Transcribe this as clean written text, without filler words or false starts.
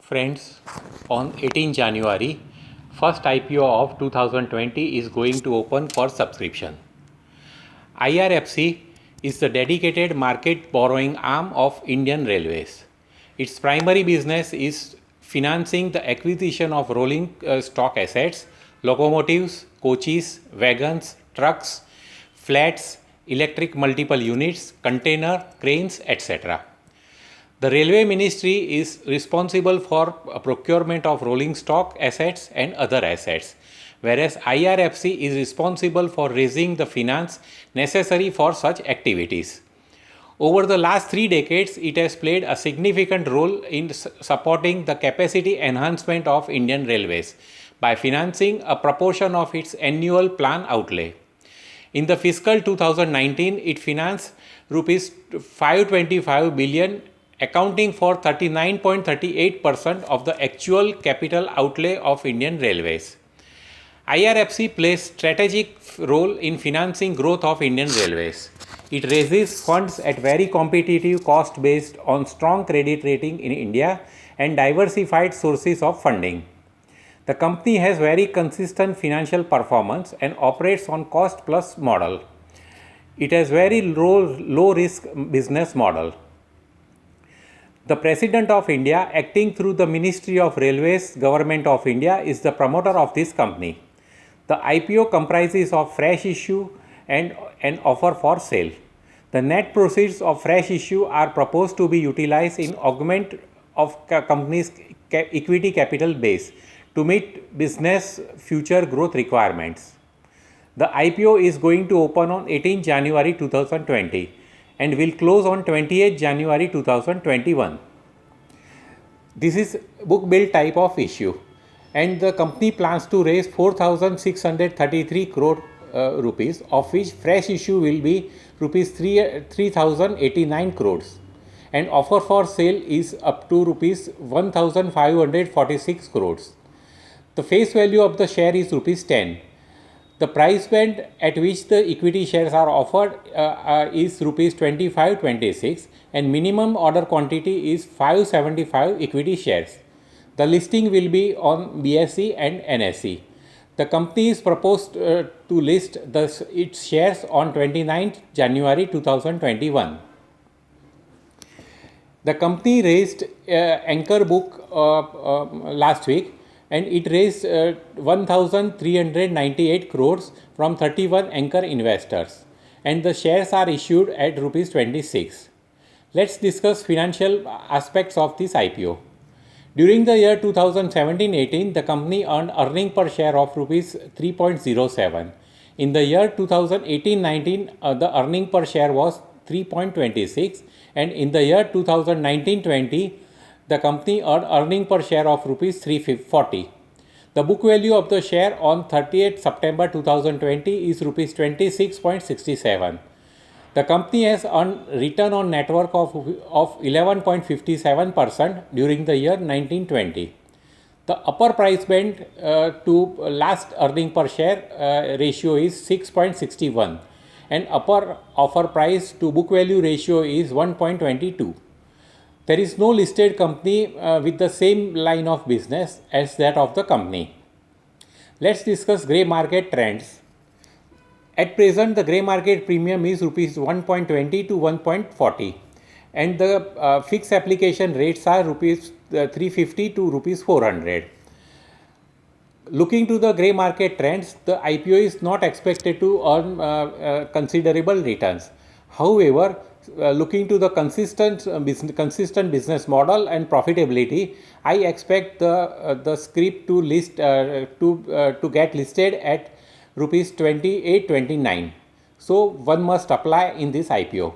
Friends, on 18 January, first IPO of 2020 is going to open for subscription. IRFC is the dedicated market borrowing arm of Indian Railways. Its primary business is financing the acquisition of rolling stock assets, locomotives, coaches, wagons, trucks, flats, electric multiple units, container, cranes, etc. The Railway Ministry is responsible for procurement of rolling stock assets and other assets, whereas IRFC is responsible for raising the finance necessary for such activities. Over the last 3 decades, it has played a significant role in supporting the capacity enhancement of Indian Railways by financing a proportion of its annual plan outlay. In the fiscal 2019, it financed rupees 525 billion, accounting for 39.38% of the actual capital outlay of Indian Railways. IRFC plays strategic role in financing growth of Indian Railways. It raises funds at very competitive cost based on strong credit rating in India and diversified sources of funding. The company has very consistent financial performance and operates on cost plus model. It has very low risk business model. The President of India, acting through the Ministry of Railways, Government of India, is the promoter of this company. The IPO comprises of fresh issue and an offer for sale. The net proceeds of fresh issue are proposed to be utilized in augment of company's equity capital base to meet business future growth requirements. The IPO is going to open on 18 January 2020 and will close on 28 January 2021. This is book build type of issue, and the company plans to raise 4,633 crore rupees, of which fresh issue will be rupees 3,089 crores, and offer for sale is up to rupees 1,546 crores. The face value of the share is rupees 10. The price band at which the equity shares are offered is rupees 2526, and minimum order quantity is 575 equity shares. The listing will be on BSE and NSE. The company is proposed to list its shares on 29th January 2021. The company raised Anchor Book last week, and it raised 1,398 crores from 31 anchor investors, and the shares are issued at rupees 26. Let's discuss financial aspects of this IPO. During the year 2017-18, the company earned earning per share of rupees 3.07. In the year 2018-19, the earning per share was 3.26, and in the year 2019-20, the company earned earning per share of rupees 340. The book value of the share on 30th September 2020 is rupees 26.67. The company has earned return on net worth of 11.57% during the year 1920. The upper price band to last earning per share ratio is 6.61, and upper offer price to book value ratio is 1.22. There is no listed company with the same line of business as that of the company. Let's discuss grey market trends. At present, the grey market premium is rupees 1.20 to 1.40, and the fixed application rates are rupees 350 to rupees 400. Looking to the grey market trends, the IPO is not expected to earn considerable returns. However, looking to the consistent business model and profitability, I expect the scrip to list to get listed at rupees 2829. So one must apply in this IPO.